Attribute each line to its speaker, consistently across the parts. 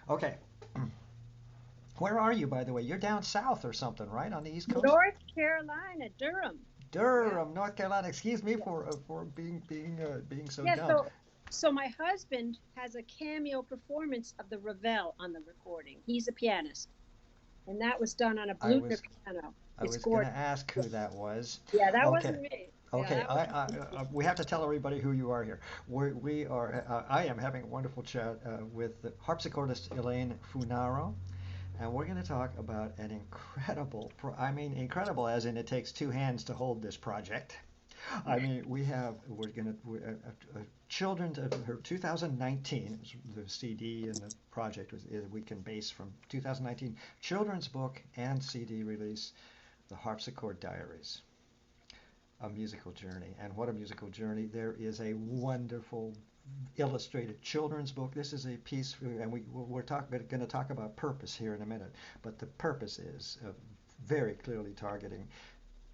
Speaker 1: Okay. Where are you, by the way? You're down south or something, right? On the East Coast?
Speaker 2: North Carolina, Durham. Yeah,
Speaker 1: Durham, North Carolina. Excuse me
Speaker 2: yeah,
Speaker 1: for being so
Speaker 2: yeah.
Speaker 1: dumb.
Speaker 2: So my husband has a cameo performance of the Ravel on the recording. He's a pianist, and that was done on a
Speaker 1: I
Speaker 2: Blüthner
Speaker 1: was
Speaker 2: piano.
Speaker 1: I
Speaker 2: It's
Speaker 1: was gonna
Speaker 2: gorgeous.
Speaker 1: ask
Speaker 2: Yeah,
Speaker 1: who that was.
Speaker 2: yeah, that
Speaker 1: Okay.
Speaker 2: wasn't me. Yeah,
Speaker 1: Okay,
Speaker 2: that wasn't me.
Speaker 1: we have to tell everybody who you are here. We are, I am having a wonderful chat with the harpsichordist Elaine Funaro, and we're going to talk about an incredible, I mean, incredible as in it takes two hands to hold this project. I mean, we're going to, children's, her 2019, the CD and the project was, we can base from 2019, children's book and CD release, The Harpsichord Diaries, a musical journey. And what a musical journey. There is a wonderful illustrated children's book. This is a piece, and we're going to talk about purpose here in a minute, but the purpose is very clearly targeting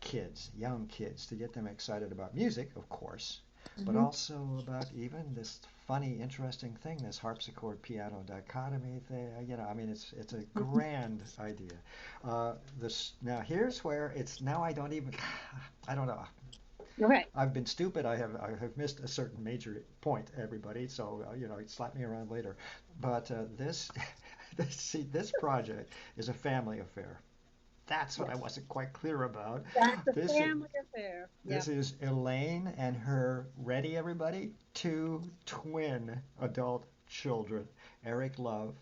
Speaker 1: kids, young kids, to get them excited about music, of course, but
Speaker 2: Hmm.
Speaker 1: also about even this funny, interesting thing, this harpsichord piano dichotomy thing. You know, I mean, it's a grand idea. This now here's where it's now I don't even I don't know.
Speaker 2: Okay.
Speaker 1: I've been stupid. I have missed a certain major point, everybody. So slap me around later. But this project is a family affair. That's what I
Speaker 2: Yes,
Speaker 1: wasn't quite clear about.
Speaker 2: that's a
Speaker 1: This is
Speaker 2: family affair.
Speaker 1: this
Speaker 2: Yep.
Speaker 1: is Elaine and her, ready everybody, two twin adult children. Eric Love,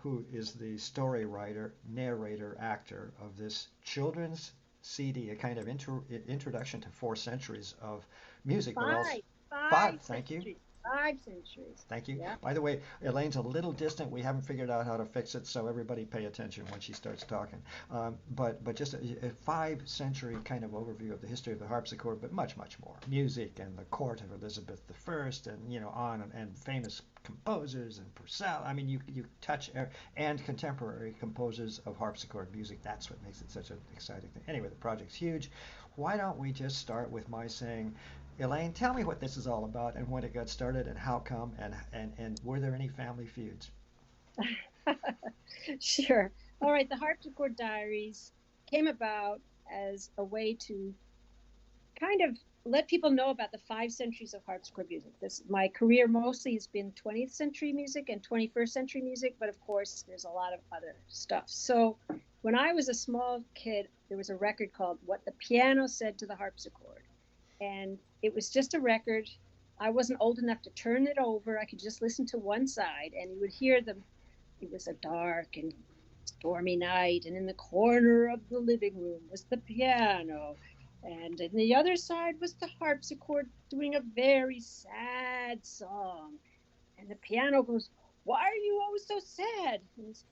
Speaker 1: who is the story writer, narrator, actor of this children's CD, a kind of introduction to 4 centuries of music, but also
Speaker 2: Five, five
Speaker 1: five. Thank you.
Speaker 2: centuries. 5 centuries.
Speaker 1: Thank you.
Speaker 2: Yeah.
Speaker 1: By the way, Elaine's a little distant. We haven't figured out how to fix it, so everybody pay attention when she starts talking. But just a 5 century kind of overview of the history of the harpsichord, but much, much more. Music and the court of Elizabeth I, and on and famous composers and Purcell. I mean, you touch and contemporary composers of harpsichord music. That's what makes it such an exciting thing. Anyway, the project's huge. Why don't we just start with my saying, Elaine, tell me what this is all about and when it got started and how come and were there any family feuds?
Speaker 2: Sure. All right. The Harpsichord Diaries came about as a way to kind of let people know about the 5 centuries of harpsichord music. This my career mostly has been 20th century music and 21st century music, but of course there's a lot of other stuff. So when I was a small kid, there was a record called What the Piano Said to the Harpsichord. And it was just a record. I wasn't old enough to turn it over. I could just listen to one side and you would hear them. It was a dark and stormy night, and in the corner of the living room was the piano, and in the other side was the harpsichord doing a very sad song. And the piano goes, "Why are you always so sad?" And he says,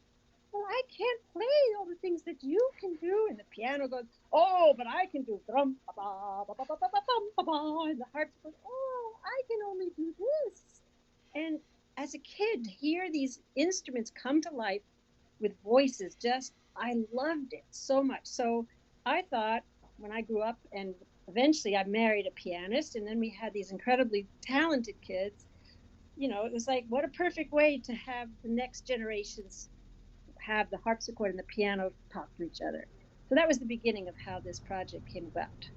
Speaker 2: "Well, I can't play all the things that you can do." And the piano goes, "Oh, but I can do drum ba ba ba ba ba ba ba ba ba." And the harpsichord, "Oh, I can only do this." And as a kid, to hear these instruments come to life with voices, just I loved it so much. So I thought when I grew up, and eventually I married a pianist, and then we had these incredibly talented kids. It was like what a perfect way to have the next generations have the harpsichord and the piano talk to each other. So that was the beginning of how this project came about.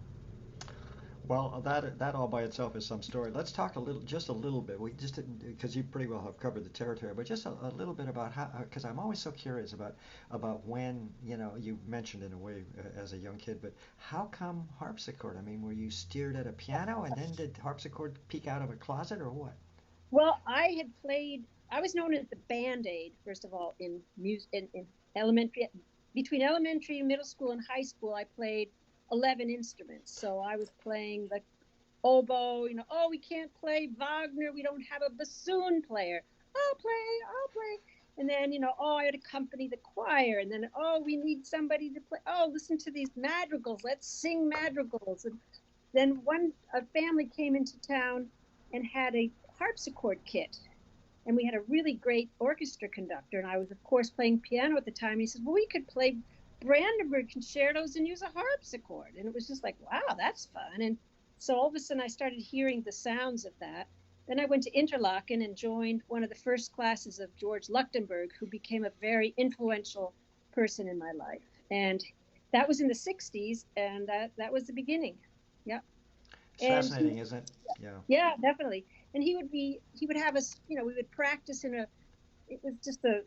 Speaker 1: Well, that all by itself is some story. Let's talk just a little bit. We just didn't, because you pretty well have covered the territory, but just a little bit about how, because I'm always so curious about when, you mentioned in a way as a young kid, but how come harpsichord? I mean, were you steered at a piano and then did harpsichord peek out of a closet or what?
Speaker 2: Well, I was known as the band aid, first of all, in music, in elementary, between elementary, middle school, and high school. I played 11 instruments. So I was playing the oboe, "Oh, we can't play Wagner. We don't have a bassoon player. I'll play. And then, "Oh, I had to accompany the choir." And then, "Oh, we need somebody to play. Oh, listen to these madrigals. Let's sing madrigals." And then a family came into town and had a harpsichord kit. And we had a really great orchestra conductor. And I was, of course, playing piano at the time. And he said, "Well, we could play Brandenburg concertos and use a harpsichord." And it was just like, wow, that's fun. And so all of a sudden I started hearing the sounds of that. Then I went to Interlaken and joined one of the first classes of George Leuchtenberg, who became a very influential person in my life. And that was in the 60s, and that was the beginning. Yeah.
Speaker 1: It's
Speaker 2: And he,
Speaker 1: fascinating, isn't it? Yeah.
Speaker 2: yeah, definitely. And he would have us, we would practice it was just a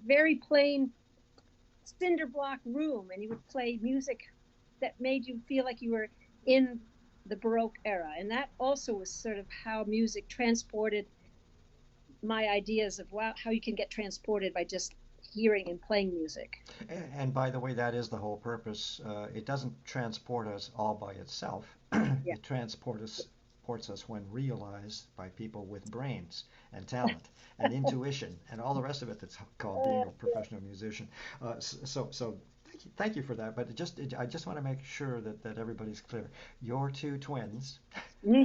Speaker 2: very plain cinder block room, and he would play music that made you feel like you were in the Baroque era. And that also was sort of how music transported my ideas of how you can get transported by just hearing and playing music.
Speaker 1: And by the way, that is the whole purpose. It doesn't transport us all by itself.
Speaker 2: Yeah.
Speaker 1: It transports us when realized by people with brains and talent and intuition and all the rest of it that's called being a
Speaker 2: Yeah.
Speaker 1: professional musician. So thank you for that. But I just want to make sure that everybody's clear. Your two twins,
Speaker 2: Hmm.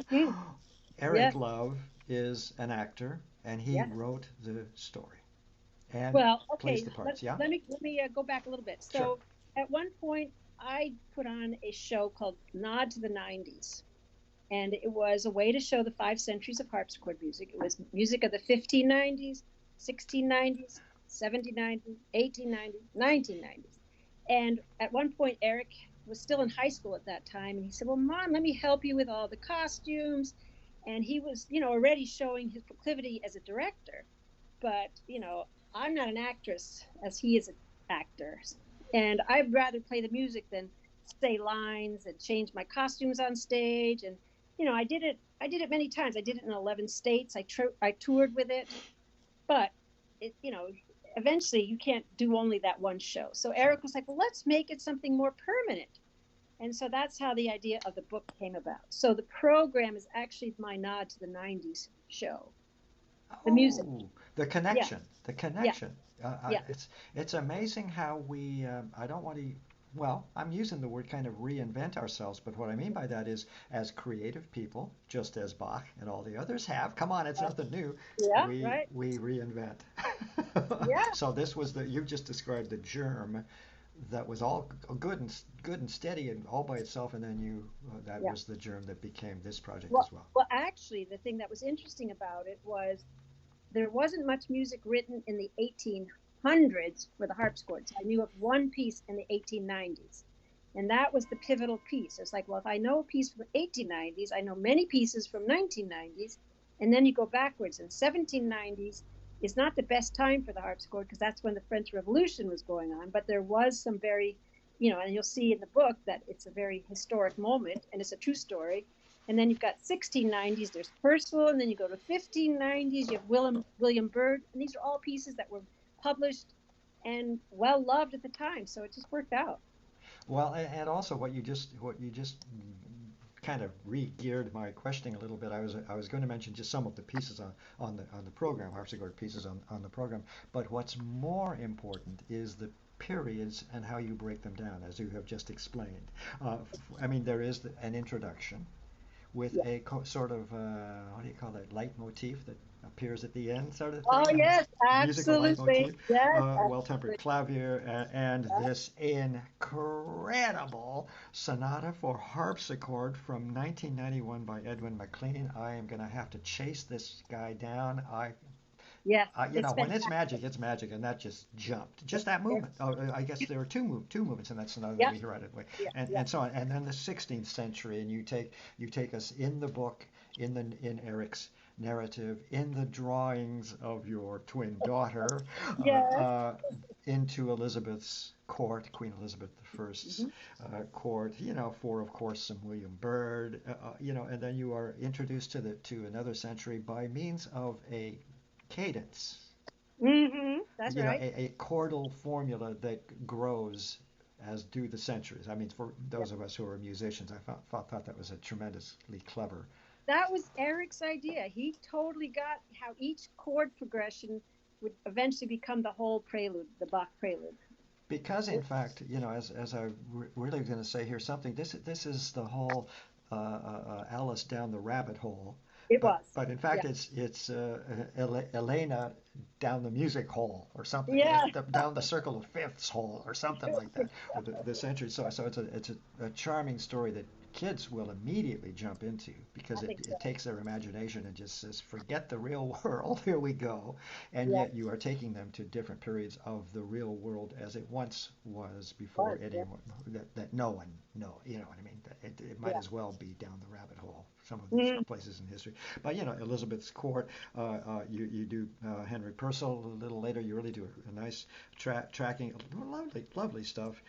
Speaker 1: Eric
Speaker 2: Yes.
Speaker 1: Love is an actor, and he
Speaker 2: Yes.
Speaker 1: wrote the story and
Speaker 2: Well,
Speaker 1: plays
Speaker 2: okay.
Speaker 1: the
Speaker 2: Let,
Speaker 1: parts. Yeah,
Speaker 2: let me let me go back a little bit.
Speaker 1: sure.
Speaker 2: So at one point, I put on a show called Nod to the 90s. And it was a way to show the 5 centuries of harpsichord music. It was music of the 1590s, 1690s, 1790s, 1890s, 1990s. And at one point, Eric was still in high school at that time, and he said, "Well, Mom, let me help you with all the costumes." And he was, already showing his proclivity as a director. But, I'm not an actress as he is an actor. And I'd rather play the music than say lines and change my costumes on stage. And, I did it many times. I did it in 11 states. I toured with it, but it, eventually you can't do only that one show. So Eric was like, well, let's make it something more permanent. And so that's how the idea of the book came about. So the program is actually my nod to the 90s show, the music.
Speaker 1: Oh, the
Speaker 2: Yeah,
Speaker 1: connection, the
Speaker 2: yeah,
Speaker 1: connection.
Speaker 2: yeah,
Speaker 1: It's amazing how we. I don't want to. Well, I'm using the word kind of reinvent ourselves, but what I mean by that is, as creative people, just as Bach and all the others have. Come on, it's
Speaker 2: uh,
Speaker 1: nothing new.
Speaker 2: yeah, right.
Speaker 1: We reinvent.
Speaker 2: Yeah,
Speaker 1: So this was the you just described the germ that was all good and steady and all by itself, and then that
Speaker 2: yeah.
Speaker 1: was the germ that became this project
Speaker 2: Well,
Speaker 1: as well.
Speaker 2: well, actually, the thing that was interesting about it was there wasn't much music written in the 1800s for the harpsichords. I knew of one piece in the 1890s, and that was the pivotal piece. It's like, well, if I know a piece from the 1890s, I know many pieces from 1990s, and then you go backwards. In 1790s is not the best time for the harpsichord because that's when the French Revolution was going on, but there was some very, and you'll see in the book that it's a very historic moment, and it's a true story. And then you've got 1690s, there's Percival, and then you go to 1590s, you have William Byrd, and these are all pieces that were published and well loved at the time. So it just worked out.
Speaker 1: Well, and also what you just kind of re-geared my questioning a little bit. I was going to mention just some of the pieces on the program, harpsichord pieces on the program, but what's more important is the periods and how you break them down, as you have just explained. I mean, there is an introduction with
Speaker 2: Yeah.
Speaker 1: a sort of what do you call that leitmotif that appears at the end, sort of
Speaker 2: Oh,
Speaker 1: thing,
Speaker 2: yes,
Speaker 1: musical
Speaker 2: absolutely.
Speaker 1: leitmotif,
Speaker 2: Yes,
Speaker 1: well-tempered
Speaker 2: absolutely.
Speaker 1: clavier, and
Speaker 2: Yeah.
Speaker 1: this incredible sonata for harpsichord from 1991 by Edwin McLean. I am going to have to chase this guy down.
Speaker 2: Yes, it's
Speaker 1: When
Speaker 2: fantastic.
Speaker 1: it's magic, and that just jumped. Just that movement.
Speaker 2: It's,
Speaker 1: Oh, I guess there were two movements in that sonata that
Speaker 2: yeah,
Speaker 1: we hear right away,
Speaker 2: yeah, yeah,
Speaker 1: and so on. And then the 16th century, and you take us in the book, in Eric's narrative, in the drawings of your twin daughter, uh,
Speaker 2: yes.
Speaker 1: uh, into Elizabeth's court, Queen Elizabeth I's
Speaker 2: Hmm.
Speaker 1: court. For of course some William Byrd. And then you are introduced to another century by means of a cadence,
Speaker 2: That's right.
Speaker 1: a chordal formula that grows as do the centuries. I mean, for
Speaker 2: Yeah.
Speaker 1: those of us who are musicians, I thought that was a tremendously clever.
Speaker 2: That was Eric's idea. He totally got how each chord progression would eventually become the whole prelude, the Bach prelude.
Speaker 1: Because in
Speaker 2: It,
Speaker 1: fact, as I really going to say here something, this is the whole Alice down the rabbit hole,
Speaker 2: it
Speaker 1: but
Speaker 2: was.
Speaker 1: but in
Speaker 2: Yeah.
Speaker 1: fact it's Elena down the music hole or something,
Speaker 2: Yeah.
Speaker 1: down the circle of fifths hole or something like that, or the century. So it's a charming story that kids will immediately jump into because
Speaker 2: I think so.
Speaker 1: it takes their imagination and just says, forget the real world, here we go. And
Speaker 2: Yeah,
Speaker 1: yet you are taking them to different periods of the real world as it once was before
Speaker 2: was, yeah,
Speaker 1: anyone, that no one know, you know what I mean? That it might
Speaker 2: yeah.
Speaker 1: as well be down the rabbit hole, some of these
Speaker 2: Mm.
Speaker 1: places in history. But Elizabeth's Court, you do Henry Purcell a little later, you really do a nice tracking, lovely, lovely stuff.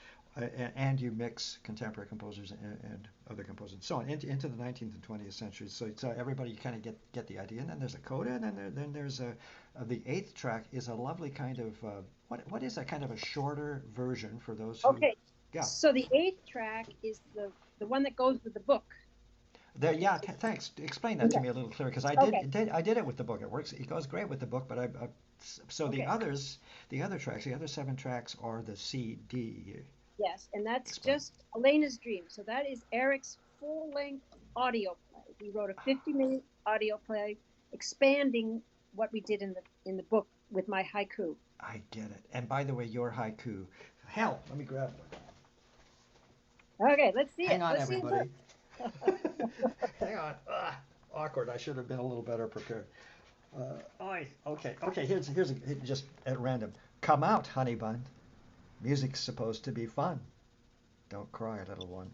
Speaker 1: And you mix contemporary composers and other composers and so on into the 19th and 20th centuries. So everybody kind of get the idea. And then there's a coda, and then there's the eighth track is a lovely kind of what is a kind of a shorter version for those who,
Speaker 2: Okay,
Speaker 1: yeah.
Speaker 2: so the eighth track is the one that goes with the book.
Speaker 1: There, yeah, thanks. Explain that to
Speaker 2: Okay,
Speaker 1: me a little clearer, because
Speaker 2: okay,
Speaker 1: I did it with the book. It works. It goes great with the book, but so
Speaker 2: okay.
Speaker 1: the other tracks, the other seven tracks are the CD.
Speaker 2: Yes, and that's
Speaker 1: Explain.
Speaker 2: just Elena's dream. So that is Eric's full-length audio play. He wrote a 50-minute audio play expanding what we did in the book with my haiku.
Speaker 1: I get it. And by the way, your haiku. Hell, let me grab one.
Speaker 2: Okay, let's see
Speaker 1: Hang
Speaker 2: it.
Speaker 1: on,
Speaker 2: Let's see it.
Speaker 1: everybody. Hang on. Awkward. I should have been a little better prepared. Okay. Just at random. Come out, honey bun. Music's supposed to be fun. Don't cry, little one.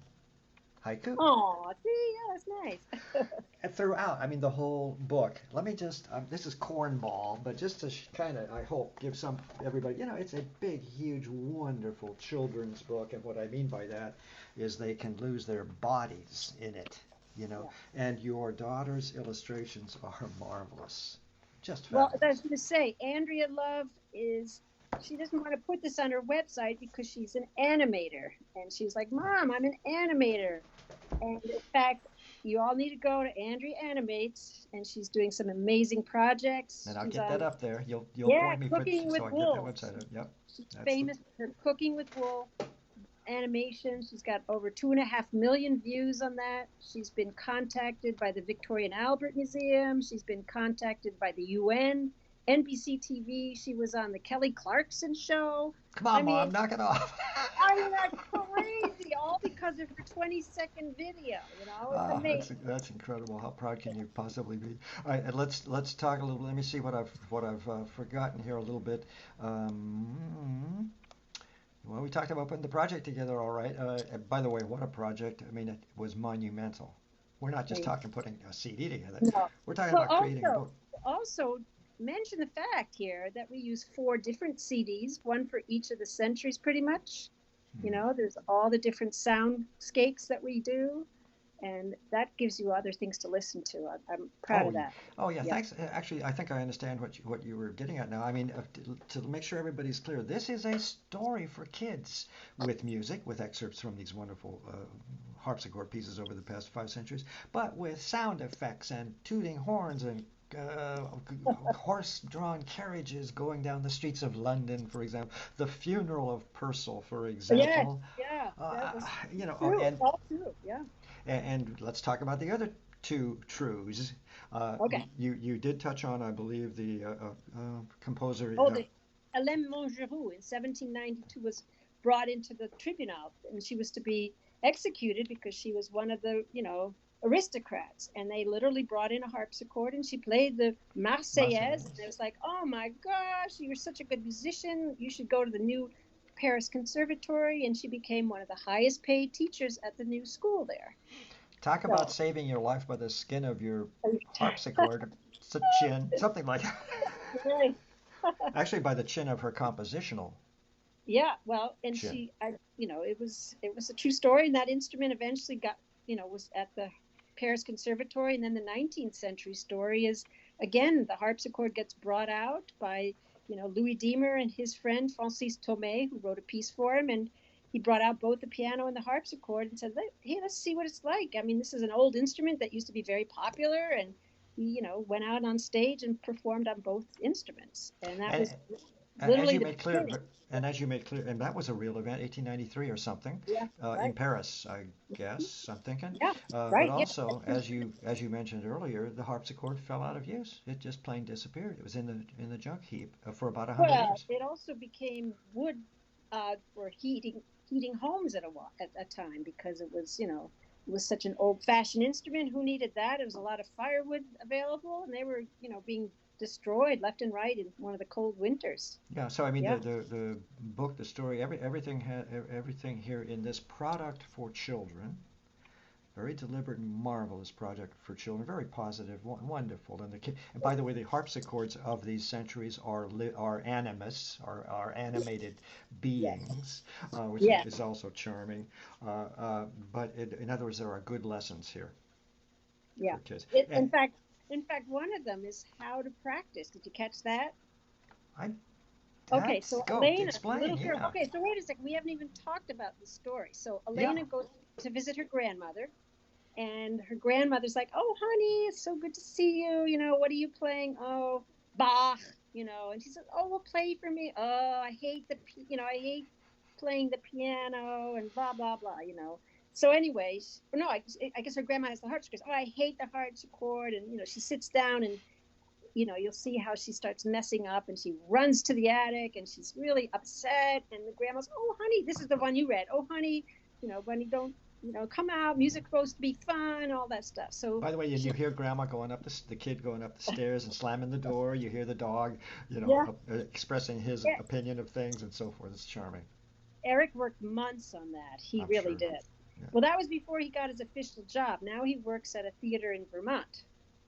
Speaker 1: Haiku.
Speaker 2: Oh, see, yeah, that's nice.
Speaker 1: And throughout, I mean, the whole book. Let me just. This is cornball, but just to kind of, I hope, give some everybody. It's a big, huge, wonderful children's book, and what I mean by that is they can lose their bodies in it. You know,
Speaker 2: Yeah.
Speaker 1: and your daughter's illustrations are marvelous, just
Speaker 2: Well, I was
Speaker 1: fabulous.
Speaker 2: going to say, Andrea Love is, she doesn't want to put this on her website because she's an animator. And she's like, Mom, I'm an animator. And in fact, you all need to go to Andrea Animates, and she's doing some amazing projects.
Speaker 1: And I'll
Speaker 2: She's
Speaker 1: get that
Speaker 2: on,
Speaker 1: up there. You'll
Speaker 2: yeah,
Speaker 1: point me for
Speaker 2: Cooking with
Speaker 1: so I can get that
Speaker 2: Wool.
Speaker 1: website up. Yep,
Speaker 2: She's
Speaker 1: that's the.
Speaker 2: famous for Cooking with Wool animation. She's got over 2.5 million views on that. She's been contacted by the Victoria and Albert Museum. She's been contacted by the UN, NBC TV. She was on the Kelly Clarkson show.
Speaker 1: Come
Speaker 2: I
Speaker 1: on,
Speaker 2: mean,
Speaker 1: Mom, knock it off.
Speaker 2: I mean that's crazy, all because of her 20-second video. It's amazing.
Speaker 1: That's incredible. How proud can you possibly be? All right, and let's talk a little. Let me see what I've forgotten here a little bit. Well, we talked about putting the project together, all right. And by the way, what a project! I mean, it was monumental. We're not just talking putting a CD together.
Speaker 2: No.
Speaker 1: We're talking
Speaker 2: Well,
Speaker 1: about creating a book.
Speaker 2: also mention the fact here that we use 4 different CDs, one for each of the centuries, pretty much.
Speaker 1: Hmm.
Speaker 2: There's all the different soundscapes that we do, and that gives you other things to listen to. I'm proud
Speaker 1: Oh,
Speaker 2: of that.
Speaker 1: oh yeah.
Speaker 2: Yeah.
Speaker 1: Thanks. Actually, I think I understand what you were getting at now. I mean, to make sure everybody's clear, this is a story for kids with music, with excerpts from these wonderful harpsichord pieces over the past 5 centuries, but with sound effects and tooting horns and uh, horse-drawn carriages going down the streets of London, for example. The funeral of Purcell, for
Speaker 2: Yes,
Speaker 1: example.
Speaker 2: yeah, that was
Speaker 1: Oh,
Speaker 2: true. It's all true. Yeah.
Speaker 1: and let's talk about the other two truths.
Speaker 2: Okay.
Speaker 1: You did touch on, I believe, the composer.
Speaker 2: Oh, the Hélène Montgeroux in 1792 was brought into the tribunal, and she was to be executed because she was one of the, aristocrats. And they literally brought in a harpsichord, and she played the Marseillaise. And it
Speaker 1: Marseillaise.
Speaker 2: was like, oh my gosh, you're such a good musician. You should go to the new Paris Conservatory. And she became one of the highest paid teachers at the new school there.
Speaker 1: Talk about
Speaker 2: So,
Speaker 1: saving your life by the skin of your harpsichord chin, something like that.
Speaker 2: right.
Speaker 1: Actually, by the chin of her compositional
Speaker 2: Yeah, well, and
Speaker 1: chin.
Speaker 2: it was a true story, and that instrument eventually was at the Paris Conservatory, and then the 19th century story is again the harpsichord gets brought out by Louis Diemer and his friend Francis Tomé, who wrote a piece for him, and he brought out both the piano and the harpsichord and said, "Hey, let's see what it's like." I mean, this is an old instrument that used to be very popular, and he went out on stage and performed on both instruments, and that
Speaker 1: And
Speaker 2: was
Speaker 1: as
Speaker 2: literally
Speaker 1: you
Speaker 2: the
Speaker 1: made clear,
Speaker 2: beginning.
Speaker 1: and that was a real event, 1893 or something,
Speaker 2: Yeah,
Speaker 1: in
Speaker 2: right.
Speaker 1: Paris, I guess. I'm thinking.
Speaker 2: Yeah,
Speaker 1: But
Speaker 2: right. Yeah.
Speaker 1: also, as you mentioned earlier, the harpsichord fell out of use. It just plain disappeared. It was in the junk heap for about 100 years.
Speaker 2: It also became wood for heating homes at a time because it was was such an old-fashioned instrument. Who needed that? It was a lot of firewood available, and they were, being destroyed left and right in one of the cold winters.
Speaker 1: Yeah, so I mean
Speaker 2: Yeah.
Speaker 1: the book, the story, everything here in this product for children, very deliberate and marvelous project for children, very positive, wonderful. And by the way, the harpsichords of these centuries are animus, are animated
Speaker 2: Yes.
Speaker 1: beings, which
Speaker 2: Yes.
Speaker 1: is also charming. But in other words, there are good lessons here
Speaker 2: Yeah.
Speaker 1: for kids.
Speaker 2: It,
Speaker 1: And
Speaker 2: in fact, one of them is how to practice. Did you catch that?
Speaker 1: I
Speaker 2: Okay,
Speaker 1: that's
Speaker 2: so
Speaker 1: go
Speaker 2: Elena, the
Speaker 1: explain,
Speaker 2: little girl.
Speaker 1: yeah,
Speaker 2: Okay, so wait a second. We haven't even talked about the story. So
Speaker 1: yeah.
Speaker 2: Elena goes to visit her grandmother, and her grandmother's like, "Oh, honey, it's so good to see you. What are you playing? Oh, Bach. And she says, "Oh, well, play for me. Oh, I hate I hate playing the piano and blah blah blah. So, anyways, no, I guess her grandma has the harpsichord. Oh, I hate the harpsichord, and she sits down and you'll see how she starts messing up and she runs to the attic and she's really upset. And the grandma's, oh, honey, this is the one you read. Oh, honey, Bunny, don't, come out. Music's supposed to be fun, all that stuff. So
Speaker 1: By the way, and
Speaker 2: she,
Speaker 1: you hear grandma going up the kid going up the stairs and slamming the door. You hear the dog,
Speaker 2: yeah,
Speaker 1: expressing his
Speaker 2: yeah.
Speaker 1: opinion of things and so forth. It's charming.
Speaker 2: Eric worked months on that. He
Speaker 1: I'm
Speaker 2: really
Speaker 1: sure.
Speaker 2: did.
Speaker 1: Yeah.
Speaker 2: Well, that was before he got his official job. Now he works at a theater in Vermont.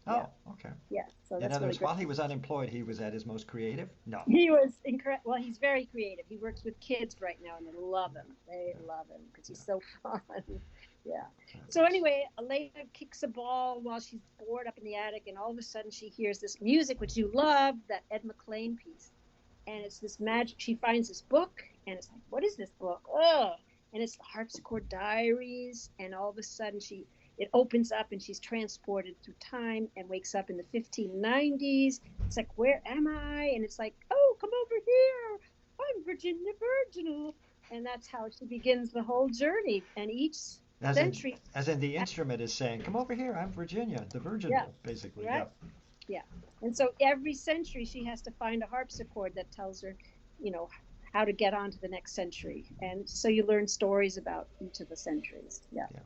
Speaker 2: Yeah,
Speaker 1: Oh, okay.
Speaker 2: yeah. So
Speaker 1: In
Speaker 2: that's
Speaker 1: other
Speaker 2: really
Speaker 1: words,
Speaker 2: great.
Speaker 1: while he was unemployed, he was at his most creative? No.
Speaker 2: He was incredible. Well, he's very creative. He works with kids right now, and they love him. They
Speaker 1: Yeah,
Speaker 2: love him because he's
Speaker 1: yeah.
Speaker 2: so fun. Yeah. So
Speaker 1: Fabulous.
Speaker 2: anyway, Elena kicks a ball while she's bored up in the attic, and all of a sudden she hears this music, which you love, that Ed McLean piece, and it's this magic. She finds this book, and it's like, what is this book? Oh, and it's the Harpsichord Diaries, and all of a sudden it opens up, and she's transported through time and wakes up in the 1590s. It's like, where am I? And it's like, oh, come over here. I'm Virginia Virginal. And that's how she begins the whole journey. And each
Speaker 1: As in,
Speaker 2: century,
Speaker 1: as in the instrument is saying, "Come over here. I'm Virginia, the
Speaker 2: yeah,
Speaker 1: virginal," basically. Yeah.
Speaker 2: right, yeah. And so every century she has to find a harpsichord that tells her, you know, how to get on to the next century. And so you learn stories about each of the centuries. Yeah.
Speaker 1: Yeah.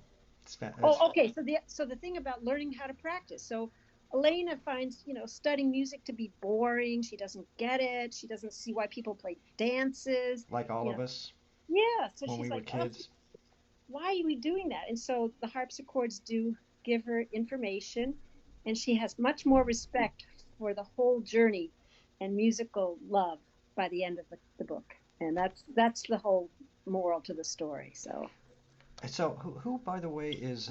Speaker 2: Oh, okay. So the thing about learning how to practice. So Elena finds, studying music to be boring. She doesn't get it. She doesn't see why people play dances.
Speaker 1: like all
Speaker 2: You
Speaker 1: of
Speaker 2: know,
Speaker 1: us
Speaker 2: yeah. So
Speaker 1: when we
Speaker 2: she's
Speaker 1: were
Speaker 2: like, oh,
Speaker 1: kids.
Speaker 2: why are we doing that? And so the harpsichords do give her information, and she has much more respect for the whole journey and musical love by the end of the book. And that's the whole moral to the story. So
Speaker 1: So, who by the way, is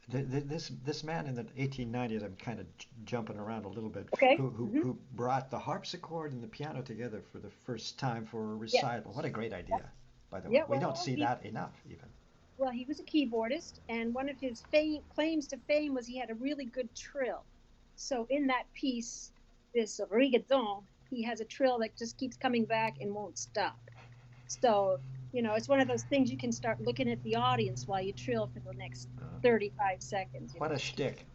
Speaker 1: this man in the 1890s? I'm kind of jumping around a little bit.
Speaker 2: okay.
Speaker 1: Who brought the harpsichord and the piano together for the first time for a
Speaker 2: Yeah.
Speaker 1: recital? What a great idea, by the way.
Speaker 2: Yeah.
Speaker 1: We don't see
Speaker 2: He
Speaker 1: that enough, even.
Speaker 2: Well, he was a keyboardist, and one of his claims to fame was he had a really good trill. So in that piece, this rigadon, he has a trill that just keeps coming back and won't stop. So, it's one of those things you can start looking at the audience while you trill for the next
Speaker 1: Uh,
Speaker 2: 35 seconds.
Speaker 1: what a
Speaker 2: Just keep.
Speaker 1: shtick!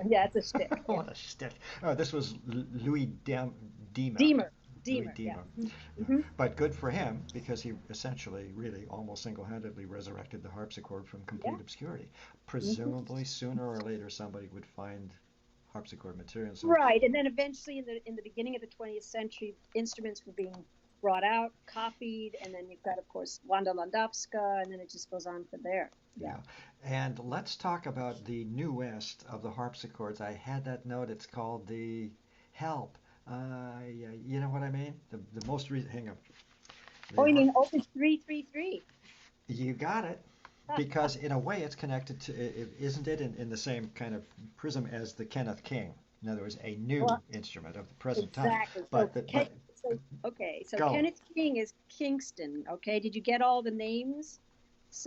Speaker 2: Yeah, it's a shtick. Yeah.
Speaker 1: What a shtick! Oh, this was Louis Diemer.
Speaker 2: Deemer.
Speaker 1: Louis
Speaker 2: Deemer. Yeah.
Speaker 1: Diemer. Yeah.
Speaker 2: Mm-hmm.
Speaker 1: But good for him because he essentially, really, almost single-handedly resurrected the harpsichord from
Speaker 2: Yeah.
Speaker 1: complete obscurity.
Speaker 2: Mm-hmm.
Speaker 1: Presumably, sooner or later, somebody would find harpsichord material. So,
Speaker 2: Right, and then eventually, in the beginning of the 20th century, instruments were being brought out, copied, and then you've got, of course, Wanda Landowska, and then it just goes on from there. Yeah.
Speaker 1: yeah. And let's talk about the new west of the harpsichords. I had that note. It's called the Help. You know what I mean? The most recent. Hang on.
Speaker 2: Oh,
Speaker 1: The
Speaker 2: you
Speaker 1: harp.
Speaker 2: mean Opus 333?
Speaker 1: You got it. Because in a way, it's connected to, isn't it, in the same kind of prism as the Kenneth King? In other words, a new
Speaker 2: Well,
Speaker 1: instrument of the present time.
Speaker 2: exactly.
Speaker 1: But
Speaker 2: So
Speaker 1: go
Speaker 2: Kenneth King is Kingston. Okay, did you get all the names?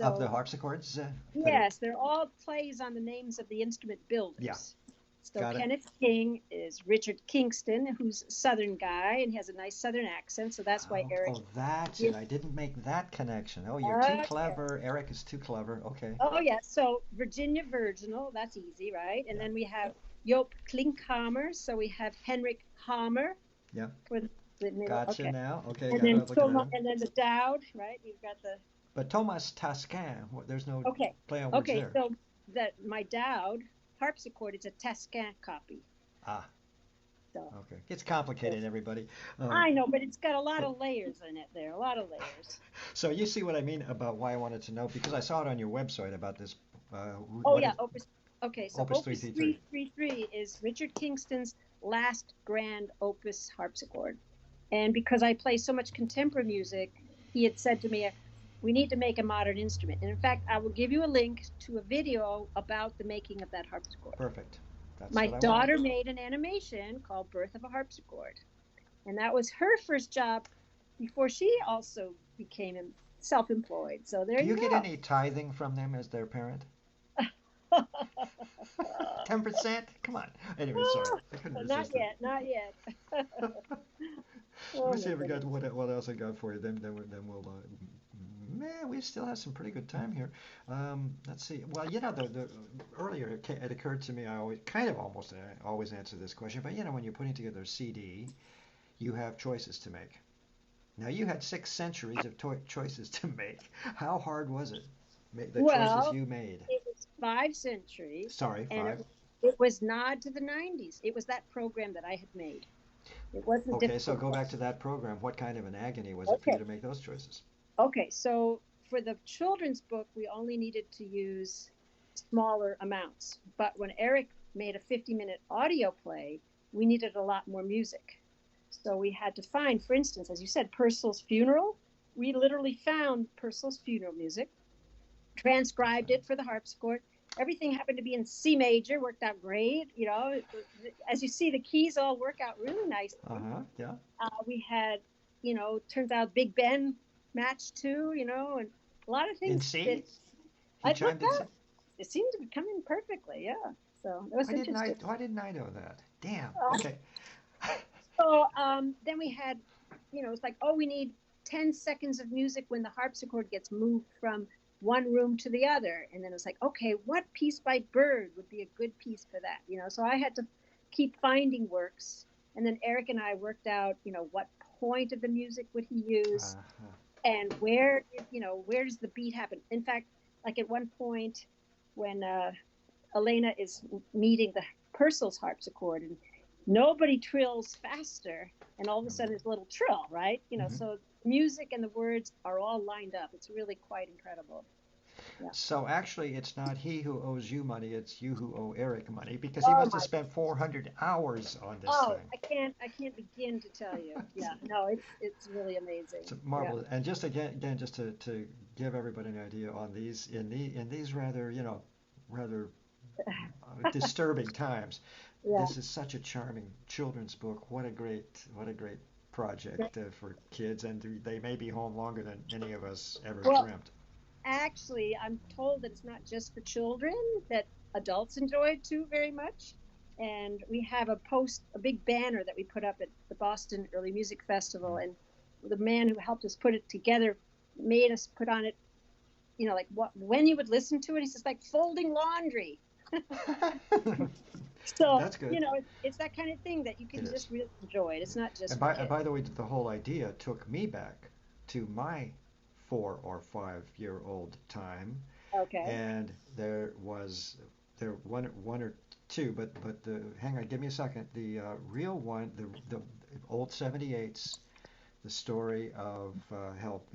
Speaker 1: of the
Speaker 2: So
Speaker 1: harpsichords that are.
Speaker 2: yes, they're all plays on the names of the instrument
Speaker 1: Yeah,
Speaker 2: builders. So
Speaker 1: got it.
Speaker 2: Kenneth King is Richard Kingston, who's a Southern guy and has a nice Southern accent. So that's why
Speaker 1: Oh,
Speaker 2: Eric.
Speaker 1: oh, that's it. I didn't make that connection. Oh, you're too
Speaker 2: Okay.
Speaker 1: clever. Eric is too clever. Okay.
Speaker 2: Oh yeah. So Virginia Virginal, that's easy, right? And
Speaker 1: Yeah.
Speaker 2: then we have Joop Klinkhammer. So we have Henrik Hammer
Speaker 1: Yeah.
Speaker 2: for the middle.
Speaker 1: Gotcha
Speaker 2: Okay.
Speaker 1: now. Okay,
Speaker 2: And
Speaker 1: got
Speaker 2: then
Speaker 1: it. Looking at him.
Speaker 2: and then the Dowd, right? You've got the
Speaker 1: But Thomas Taskin, there's no
Speaker 2: Okay.
Speaker 1: play on words
Speaker 2: Okay.
Speaker 1: there.
Speaker 2: So that my Dowd harpsichord is a Tascam copy.
Speaker 1: Ah,
Speaker 2: So,
Speaker 1: okay. It's
Speaker 2: so
Speaker 1: complicated, everybody. Uh,
Speaker 2: I know, but it's got a lot
Speaker 1: it,
Speaker 2: of layers in it there, a lot of layers.
Speaker 1: so you see what I mean about why I wanted to know because I saw it on your website about this.
Speaker 2: Oh
Speaker 1: What
Speaker 2: yeah,
Speaker 1: is
Speaker 2: Opus. Okay, so
Speaker 1: Opus
Speaker 2: Opus
Speaker 1: 333?
Speaker 2: 333 is Richard Kingston's last grand opus harpsichord. And because I play so much contemporary music, he had said to me, "We need to make a modern instrument." And in fact, I will give you a link to a video about the making of that harpsichord.
Speaker 1: Perfect. That's
Speaker 2: My
Speaker 1: what I want.
Speaker 2: daughter made an animation called Birth of a Harpsichord. And that was her first job before she also became self-employed. So there
Speaker 1: Do you
Speaker 2: you
Speaker 1: get
Speaker 2: go.
Speaker 1: any tithing from them as their parent? 10%? Come on. Anyway, sorry. I couldn't
Speaker 2: Not
Speaker 1: resist it.
Speaker 2: yet, not yet.
Speaker 1: Let
Speaker 2: Oh
Speaker 1: me see
Speaker 2: my
Speaker 1: if we got
Speaker 2: goodness.
Speaker 1: what else I got for you. Then we'll. Man, we still have some pretty good time here. Let's see. Well, the earlier it occurred to me. I always kind of almost always answer this question, but when you're putting together a CD, you have choices to make. Now you had 6 centuries of choices to make. How hard was it? The choices
Speaker 2: Well,
Speaker 1: you made.
Speaker 2: it was 5 centuries,
Speaker 1: Sorry,
Speaker 2: and
Speaker 1: 5.
Speaker 2: it was nod to the 90s. It was that program that I had made. It wasn't
Speaker 1: Okay, so
Speaker 2: difficult.
Speaker 1: go back to that program. What kind of an agony was it for you
Speaker 2: Okay.
Speaker 1: to make those choices?
Speaker 2: Okay. So for the children's book, we only needed to use smaller amounts. But when Eric made a 50-minute audio play, we needed a lot more music. So we had to find, for instance, as you said, Purcell's funeral. We literally found Purcell's funeral music, transcribed
Speaker 1: Okay.
Speaker 2: it for the harpsichord. Everything happened to be in C major, worked out great. As you see, the keys all work out really nicely.
Speaker 1: Uh-huh. Yeah.
Speaker 2: We had, turns out Big Ben matched too, and a lot of
Speaker 1: In
Speaker 2: things that
Speaker 1: C? He
Speaker 2: I'd
Speaker 1: chimed
Speaker 2: looked
Speaker 1: in C?
Speaker 2: up. It seemed to be coming perfectly. Yeah. So it was interesting.
Speaker 1: Why didn't I know that? Damn.
Speaker 2: Uh,
Speaker 1: Okay.
Speaker 2: then we had, it's like, oh, we need 10 seconds of music when the harpsichord gets moved from one room to the other. And then it's like, okay, what piece by Bird would be a good piece for that? So I had to keep finding works. And then Eric and I worked out, what point of the music would he use
Speaker 1: Uh-huh.
Speaker 2: and where does the beat happen? In fact, like at one point when Elena is meeting the Purcell's harpsichord, and nobody trills faster, and all of a sudden it's a little trill, right?
Speaker 1: Mm-hmm.
Speaker 2: So music and the words are all lined up. It's really quite incredible. Yeah.
Speaker 1: So actually, it's not he who owes you money, it's you who owe Eric money because he
Speaker 2: Oh
Speaker 1: must have
Speaker 2: my.
Speaker 1: spent 400 hours on this
Speaker 2: Oh,
Speaker 1: thing.
Speaker 2: I can't begin to tell you. Yeah. No, it's really amazing.
Speaker 1: It's
Speaker 2: Yeah.
Speaker 1: marvelous. And just again, just to give everybody an idea on in these rather disturbing times,
Speaker 2: Yeah.
Speaker 1: this is such a charming children's book. What a great
Speaker 2: Yeah.
Speaker 1: project for kids, and they may be home longer than any of us ever
Speaker 2: Well,
Speaker 1: dreamt.
Speaker 2: actually, I'm told that it's not just for children, that adults enjoy it too very much. And we have a big banner that we put up at the Boston Early Music Festival.
Speaker 1: Mm.
Speaker 2: And the man who helped us put it together made us put on it, like when you would listen to it, he says, like folding laundry. So,
Speaker 1: That's good.
Speaker 2: it's that kind of thing that you
Speaker 1: It
Speaker 2: can
Speaker 1: is.
Speaker 2: just really enjoy it.
Speaker 1: Yeah.
Speaker 2: It's not just
Speaker 1: And
Speaker 2: for
Speaker 1: by
Speaker 2: kids.
Speaker 1: the way, the whole idea took me back to my 4 or 5 year old time,
Speaker 2: Okay.
Speaker 1: and there one or two, but the hang on, give me a second. The real one, the old 78s, the story of help,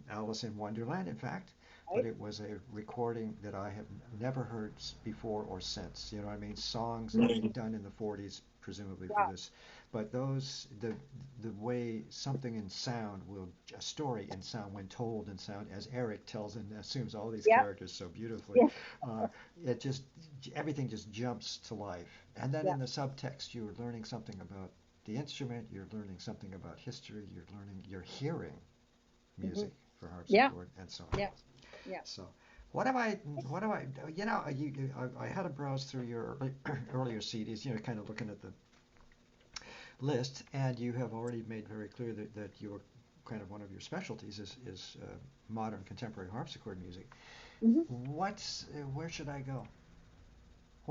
Speaker 1: Alice in Wonderland, in fact, but
Speaker 2: Right.
Speaker 1: it was a recording that I have never heard before or since. You know what I mean? Songs that they'd
Speaker 2: Mhm.
Speaker 1: done in the 40s, presumably for
Speaker 2: Wow.
Speaker 1: this, but the way something in sound will a story in sound when told in sound, as Eric tells and assumes all these
Speaker 2: Yep.
Speaker 1: characters so beautifully,
Speaker 2: Yeah.
Speaker 1: uh, it just everything just jumps to life. And then
Speaker 2: Yeah.
Speaker 1: in the subtext, you're learning something about the instrument, you're learning something about history, you're hearing
Speaker 2: Hmm.
Speaker 1: music for
Speaker 2: Yeah.
Speaker 1: harpsichord and so
Speaker 2: Yeah.
Speaker 1: forth.
Speaker 2: Yeah.
Speaker 1: So what have I, I had to browse through your earlier CDs, kind of looking at the list, and you have already made very clear that your kind of one of your specialties is modern contemporary harpsichord music.
Speaker 2: Hmm.
Speaker 1: Where should I go?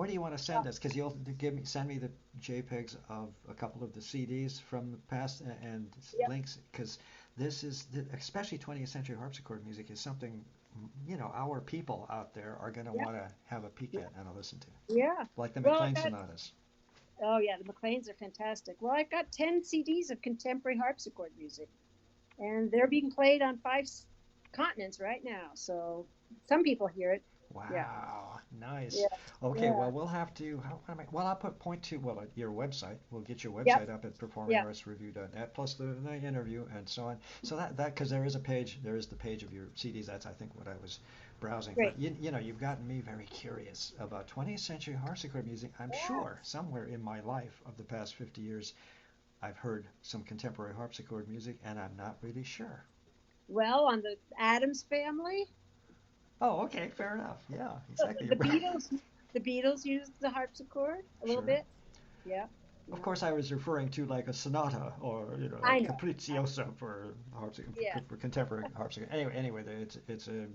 Speaker 1: Where do you want to send us? Because you'll send me the JPEGs of a couple of the CDs from the past and
Speaker 2: Yep.
Speaker 1: links, because this is especially 20th century harpsichord music is something our people out there are going to
Speaker 2: Yep.
Speaker 1: want to have a peek
Speaker 2: Yep.
Speaker 1: at and a listen to,
Speaker 2: Yeah.
Speaker 1: like the
Speaker 2: Well,
Speaker 1: McLean sonatas.
Speaker 2: oh yeah, the McLeans are fantastic. Well, I've got 10 CDs of contemporary harpsichord music, and they're being played on five continents right now. So some people hear it. Yeah.
Speaker 1: Wow, nice.
Speaker 2: Yeah.
Speaker 1: Okay,
Speaker 2: Yeah.
Speaker 1: well, we'll have to. How am I? Well, I'll put point to your website. We'll get your
Speaker 2: Yep.
Speaker 1: website up at
Speaker 2: Yeah.
Speaker 1: performingartsreview.net plus the interview and so on. So that because there is a page, there is the page of your CDs. That's I think what I was browsing.
Speaker 2: Great.
Speaker 1: But you've gotten me very curious about 20th century harpsichord music. I'm
Speaker 2: Yeah.
Speaker 1: sure somewhere in my life of the past 50 years, I've heard some contemporary harpsichord music, and I'm not really sure.
Speaker 2: Well, on the Adams family,
Speaker 1: Oh, okay, fair enough. Yeah, exactly.
Speaker 2: the Beatles, the Beatles used the harpsichord a little
Speaker 1: Sure.
Speaker 2: bit. Yeah.
Speaker 1: Of
Speaker 2: Yeah.
Speaker 1: course, I was referring to like a sonata or a
Speaker 2: I know.
Speaker 1: capricciosa for harpsichord,
Speaker 2: Yes.
Speaker 1: for contemporary harpsichord. Anyway, it's a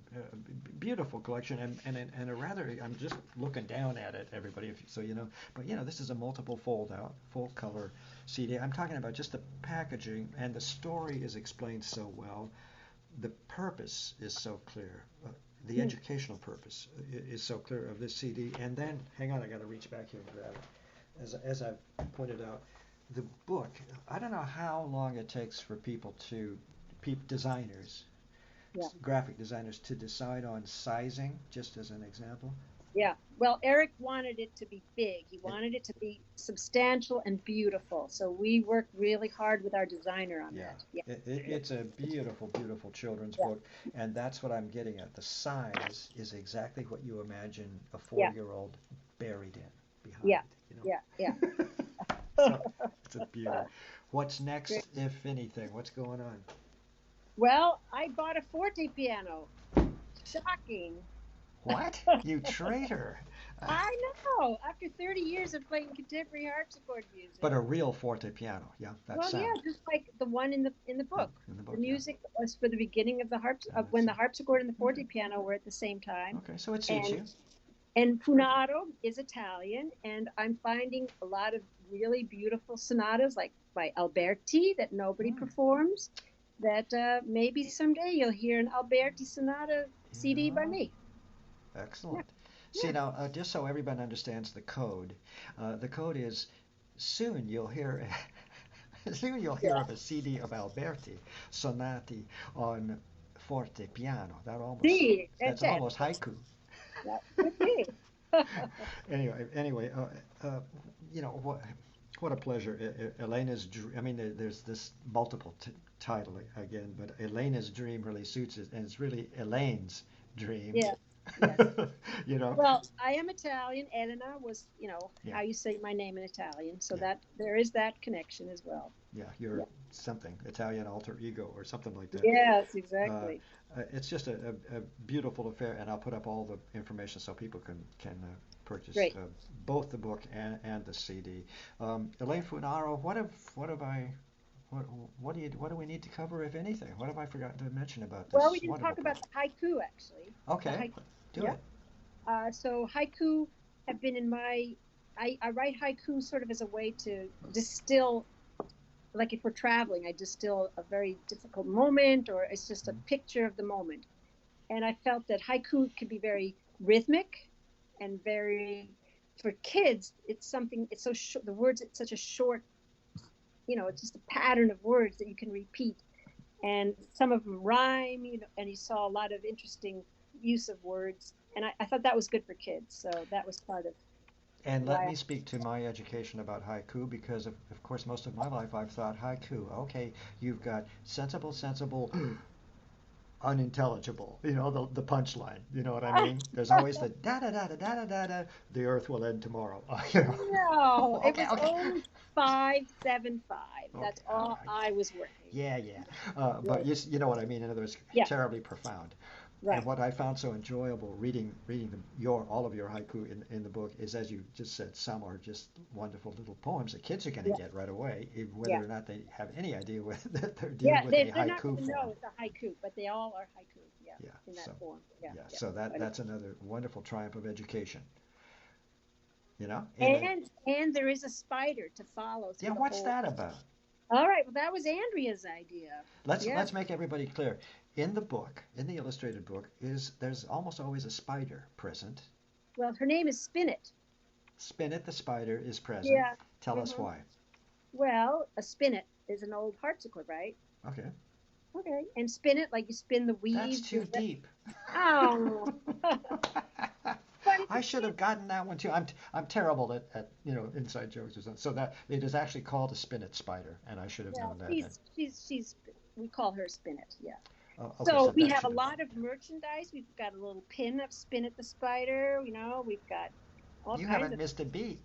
Speaker 1: beautiful collection and a rather. I'm just looking down at it, everybody, if, so you know. But this is a multiple fold out, full color CD. I'm talking about just the packaging, and the story is explained so well. The purpose is so clear. The
Speaker 2: Hmm.
Speaker 1: educational purpose is so clear of this CD. And then, hang on, I got to reach back here and grab it. As I've pointed out, the book, I don't know how long it takes for people designers,
Speaker 2: Yeah.
Speaker 1: graphic designers, to decide on sizing, just as an example.
Speaker 2: Yeah. Well, Eric wanted it to be big. He
Speaker 1: It,
Speaker 2: wanted it to be substantial and beautiful. So we worked really hard with our designer on
Speaker 1: yeah,
Speaker 2: that. Yeah. Yeah.
Speaker 1: it's a beautiful, beautiful children's
Speaker 2: Yeah.
Speaker 1: book, and that's what I'm getting at. The size is exactly what you imagine a
Speaker 2: Yeah.
Speaker 1: four-year-old buried in
Speaker 2: Yeah.
Speaker 1: behind,
Speaker 2: Yeah. Yeah.
Speaker 1: So it's a beauty. What's
Speaker 2: Great.
Speaker 1: next, if anything? What's going on?
Speaker 2: Well, I bought a forte piano. Shocking.
Speaker 1: What? You traitor! Uh,
Speaker 2: I know. After 30 years of playing contemporary harpsichord
Speaker 1: but
Speaker 2: music.
Speaker 1: a real forte piano, yeah, that
Speaker 2: Well, yeah,
Speaker 1: sound
Speaker 2: just like the one in the book.
Speaker 1: in the
Speaker 2: The
Speaker 1: book, yeah.
Speaker 2: music was for the beginning of the harps
Speaker 1: And
Speaker 2: of
Speaker 1: that's
Speaker 2: when the harpsichord and the
Speaker 1: okay.
Speaker 2: forte piano were at the same time.
Speaker 1: Okay, so it suits
Speaker 2: And
Speaker 1: you.
Speaker 2: and Funaro is Italian, and I'm finding a lot of really beautiful sonatas like by Alberti that nobody
Speaker 1: Hmm.
Speaker 2: performs. That maybe someday you'll hear an Alberti sonata CD by
Speaker 1: Yeah,
Speaker 2: me. Yeah,
Speaker 1: excellent. See
Speaker 2: yeah,
Speaker 1: now, just so everyone understands the code is soon you'll hear soon you'll hear
Speaker 2: yeah.
Speaker 1: of a CD of Alberti sonati on forte piano.
Speaker 2: See,
Speaker 1: That's
Speaker 2: certo.
Speaker 1: almost haiku.
Speaker 2: That could be.
Speaker 1: Anyway, what a pleasure. Elena's, I mean, there's this multiple title again, but Elena's dream really suits it, and it's really Elaine's dream.
Speaker 2: Yeah, yes.
Speaker 1: you know,
Speaker 2: Well, I am Italian. Elena was,
Speaker 1: yeah,
Speaker 2: how you say my name in Italian. So
Speaker 1: yeah,
Speaker 2: that there is that connection as well.
Speaker 1: yeah. You're
Speaker 2: Yeah.
Speaker 1: something Italian alter ego or something like that.
Speaker 2: Yes,
Speaker 1: Uh,
Speaker 2: exactly.
Speaker 1: it's just a beautiful affair, and I'll put up all the information so people can purchase
Speaker 2: Great.
Speaker 1: both the book and the CD. Elaine Funaro, what have I what what do we need to cover, if anything? What have I forgotten to mention about
Speaker 2: Well, we
Speaker 1: this
Speaker 2: didn't
Speaker 1: wonderful
Speaker 2: talk about
Speaker 1: project?
Speaker 2: the haiku actually. The
Speaker 1: Okay,
Speaker 2: haiku.
Speaker 1: do
Speaker 2: Yeah.
Speaker 1: it.
Speaker 2: So haiku have been in my. I write haiku sort of as a way to distill. Like if we're traveling, I distill a very difficult moment, or it's just a
Speaker 1: Mm,
Speaker 2: picture of the moment. And I felt that haiku could be very rhythmic and very for kids. It's something. It's so short. The words. It's such a short. It's just a pattern of words that you can repeat, and some of them rhyme. And you saw a lot of interesting use of words, and I thought that was good for kids. So that was part of
Speaker 1: And let
Speaker 2: why.
Speaker 1: me speak to my education about haiku because, of course, most of my life I've thought haiku. Okay, you've got sensible, unintelligible. The punchline. You know what I
Speaker 2: I,
Speaker 1: mean? There's always the da da da da da da da da. The earth will end tomorrow. You know.
Speaker 2: no, it
Speaker 1: Okay,
Speaker 2: was
Speaker 1: okay.
Speaker 2: only 575. That's
Speaker 1: Okay, all
Speaker 2: all
Speaker 1: right.
Speaker 2: I was working with.
Speaker 1: Yeah, yeah. But
Speaker 2: Right.
Speaker 1: you know what I mean. In other words,
Speaker 2: Yeah.
Speaker 1: terribly profound. And
Speaker 2: Right.
Speaker 1: what I found so enjoyable reading all of your haiku in the book is, as you just said, some are just wonderful little poems that kids are going to
Speaker 2: Yeah.
Speaker 1: get right away,
Speaker 2: Yeah.
Speaker 1: whether or not they have any idea that they're dealing
Speaker 2: Yeah.
Speaker 1: with a
Speaker 2: They're not
Speaker 1: haiku
Speaker 2: going to know
Speaker 1: form.
Speaker 2: it's a haiku, but they all are haiku. Yeah.
Speaker 1: Yeah.
Speaker 2: In that
Speaker 1: So
Speaker 2: form. Yeah.
Speaker 1: yeah.
Speaker 2: Yeah.
Speaker 1: So
Speaker 2: But
Speaker 1: that's another wonderful triumph of education. you know.
Speaker 2: And there is a spider to follow
Speaker 1: Yeah,
Speaker 2: through the
Speaker 1: what's
Speaker 2: whole.
Speaker 1: that about?
Speaker 2: All right, well, that was Andrea's idea.
Speaker 1: Let's
Speaker 2: Yes.
Speaker 1: make everybody clear. In the book, in the illustrated book, is there's almost always a spider present.
Speaker 2: Well, her name is Spinnet.
Speaker 1: Spinnet the spider is present.
Speaker 2: Yeah.
Speaker 1: Tell us
Speaker 2: hmm
Speaker 1: why.
Speaker 2: Well, a spinnet is an old harpsichord, right?
Speaker 1: Okay.
Speaker 2: Okay. And spin it like you spin the
Speaker 1: That's
Speaker 2: weave.
Speaker 1: too deep.
Speaker 2: Oh. But
Speaker 1: I should have gotten that one too. I'm terrible at inside jokes or something. So that it is actually called a spinnet spider, and I should have
Speaker 2: well,
Speaker 1: known that.
Speaker 2: she's we call her Spinnet. Yeah.
Speaker 1: Okay,
Speaker 2: So
Speaker 1: so
Speaker 2: we
Speaker 1: that
Speaker 2: have a
Speaker 1: should have.
Speaker 2: lot of merchandise. We've got a little pin of Spinnet the spider. We've got all
Speaker 1: You
Speaker 2: kinds
Speaker 1: haven't
Speaker 2: of.
Speaker 1: missed a beat,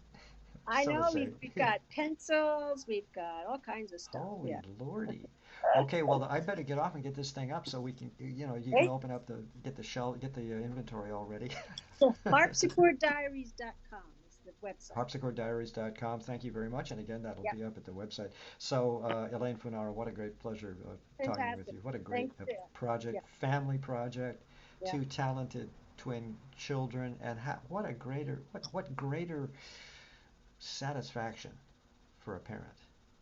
Speaker 2: I
Speaker 1: so to
Speaker 2: know
Speaker 1: say.
Speaker 2: we've got pencils. We've got all kinds of stuff.
Speaker 1: Holy
Speaker 2: Yeah.
Speaker 1: lordy. Okay, well I better get off and get this thing up so we can you can
Speaker 2: Great.
Speaker 1: open up the get the inventory all ready.
Speaker 2: So harpsichorddiaries.com is the website.
Speaker 1: harpsichorddiaries.com. Thank you very much. And again, that'll
Speaker 2: Yeah.
Speaker 1: be up at the website. So, Elaine Funaro, what a great pleasure talking with
Speaker 2: Fantastic.
Speaker 1: you. What a great
Speaker 2: Thanks. Yeah. Yeah.
Speaker 1: project, family project,
Speaker 2: Yeah.
Speaker 1: two talented twin children, and what a greater what greater satisfaction for a parent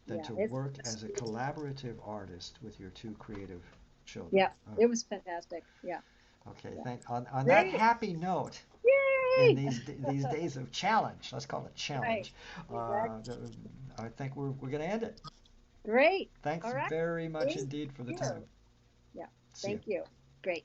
Speaker 1: than
Speaker 2: Yeah.
Speaker 1: to work as a collaborative artist with your two creative children.
Speaker 2: Yeah. It was fantastic. Yeah.
Speaker 1: Okay,
Speaker 2: Yeah.
Speaker 1: thank on that
Speaker 2: Great.
Speaker 1: happy note in
Speaker 2: Yay.
Speaker 1: these days of challenge. Let's call it
Speaker 2: Right.
Speaker 1: challenge. Uh,
Speaker 2: Exactly.
Speaker 1: I think we're going to end it.
Speaker 2: Great.
Speaker 1: Thanks
Speaker 2: All right.
Speaker 1: very much
Speaker 2: Thank
Speaker 1: indeed for the
Speaker 2: you.
Speaker 1: time.
Speaker 2: Yeah.
Speaker 1: See you.
Speaker 2: Thank you. Great.